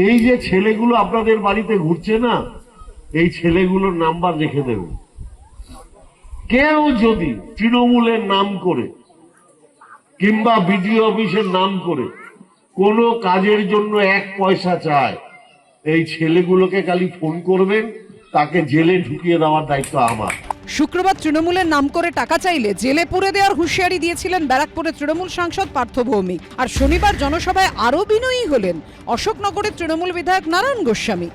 এই যে ছেলেগুলো আপনাদের বাড়িতে ঘুরছে না, এই ছেলেগুলোর নাম্বার রেখে দেবেন। কেউ যদি তৃণমূলের নাম করে কিংবা বিডিও অফিসের নাম করে কোনো কাজের জন্য 1 পয়সা চায়, এই ছেলেগুলোকে খালি ফোন করবেন, তাকে জেলে ঢুকিয়ে দেওয়ার দায়িত্ব আমার। শুক্রবার তৃণমূলের নাম করে টাকা চাইলে জেলে পুরে দেওয়ার হুঁশিয়ারি দিয়েছিলেন ব্যারাকপুরের তৃণমূল সাংসদ পার্থ ভৌমিক। আর শনিবার জনসভায় আরও বিনয়ী হলেন অশোকনগরের তৃণমূল বিধায়ক নারায়ণ গোস্বামী।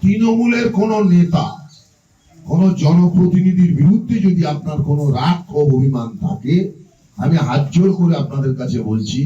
তৃণমূলের কোন নেতা, কোন জনপ্রতিনিধির বিরুদ্ধে যদি আপনার কোনো রাগ ও অভিমান থাকে, আমি হাত জোর করে আপনাদের কাছে বলছি,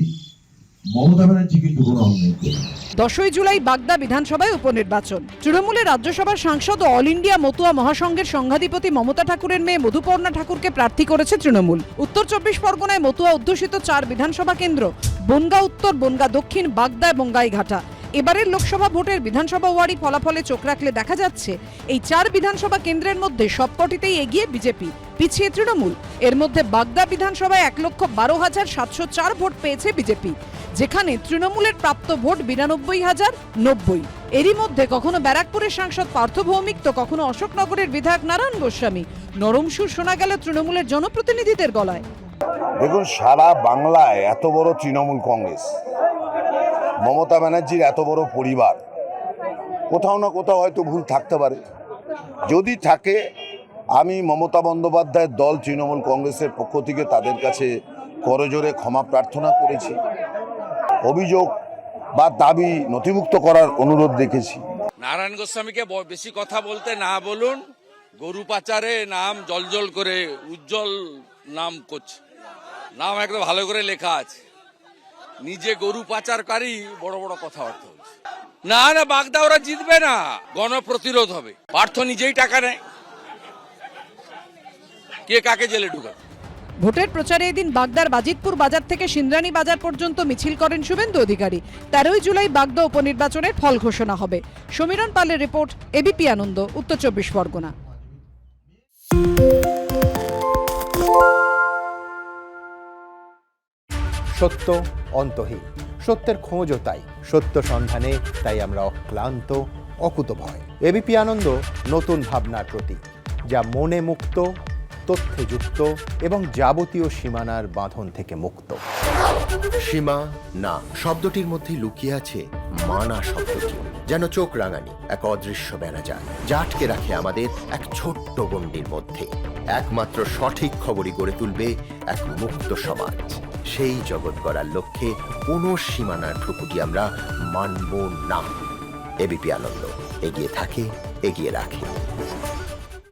মমতা ব্যানার্জি কিন্তু কোনো অন্যায় করেনি। 10ই জুলাই বাগদা বিধানসভায় উপনির্বাচন। তৃণমূলের রাজ্যসভার সাংসদ ও অল ইন্ডিয়া মতুয়া মহাসংঘের সংঘাধিপতি মমতা ঠাকুরের মেয়ে মধুপর্ণা ঠাকুরকে প্রার্থী করেছে তৃণমূল। উত্তর 24 পরগনায় মতুয়া অধ্যুষিত 4 বিধানসভা কেন্দ্র বনগাঁ উত্তর, বনগাঁ দক্ষিণ, বাগদা এবং গাইঘাটা। এবারের লোকসভা ভোটের বিধানসভা ওয়ারি ফলাফলে চোখ রাখলে দেখা যাচ্ছে এই 4 বিধানসভা কেন্দ্রের মধ্যে সবকটিতেই এগিয়ে বিজেপি, পিছিয়ে তৃণমূল। এর মধ্যে বাগদা বিধানসভায় 1,12,704 ভোট পেয়েছে বিজেপি, যেখানে তৃণমূলের প্রাপ্ত ভোট 92,090। এরই মধ্যে কখনো ব্যারাকপুরের সাংসদ পার্থ ভৌমিক তো কখনো অশোকনগরের বিধায়ক নারায়ণ গোস্বামী নরম সুর শোনা গেল তৃণমূলের জনপ্রতিনিধিদের গলায়। দেখুন, সারা বাংলায় এত বড় তৃণমূল কংগ্রেস, মমতা ব্যানার্জির এত বড় পরিবার, কোথাও না কোথাও হয়তো ভুল থাকতে পারে। যদি থাকে, আমি মমতা বন্দ্যোপাধ্যায়ের দল তৃণমূল কংগ্রেসের পক্ষ থেকে তাদের কাছে করজোরে ক্ষমা প্রার্থনা করেছি। অভিযোগ বা দাবি নথিভুক্ত করার অনুরোধ রেখেছি। নারায়ণ গোস্বামীকে বেশি কথা বলতে না বলুন। গরু পাচারে নাম জলজল করে উজ্জ্বল নাম করছে, নাম একদম ভালো করে লেখা আছে। নিজে গরু পাচারকারী বড় বড় কথাবার্তা বলছে। না না, বাগদা ওরা জিতবে না, গণপ্রতিরোধ হবে। পার্থ নিজেই টাকা নেয়, কে কাকে জেলে ঢুকাবে। ভোটের প্রচারে এদিন বাগদার বাজিতপুর বাজার থেকে সিন্দ্রানী বাজার পর্যন্ত মিছিল করেন শুভেন্দু অধিকারী। 13ই জুলাই বাগদা উপনির্বাচনের ফল ঘোষণা হবে। সমীরণ পালের রিপোর্ট, এবিপি আনন্দ, উত্তর 24 পরগনা। সত্য অন্তহীন, সত্যের খোঁজও তাই, সত্য সন্ধানে তাই আমরা অক্লান্ত, অকুতভয়। এবিপি আনন্দ নতুন ভাবনার প্রতীক, যা মনে মুক্ত, তথ্যে যুক্ত এবং যাবতীয় সীমানার বাঁধন থেকে মুক্ত। সীমা না শব্দটির মধ্যে লুকিয়ে আছে মানা শব্দটি, যেন চোখ রাঙানি এক অদৃশ্য বেড়াজাল, যা আটকে রাখে আমাদের এক ছোট্ট গণ্ডির মধ্যে। একমাত্র সঠিক খবরই গড়ে তুলবে এক মুক্ত সমাজ। সেই জগৎ গড়ার লক্ষ্যে কোনো সীমানার ঠুকুটি আমরা মানব না। এবিপি আনন্দ এগিয়ে থাকে, এগিয়ে রাখে।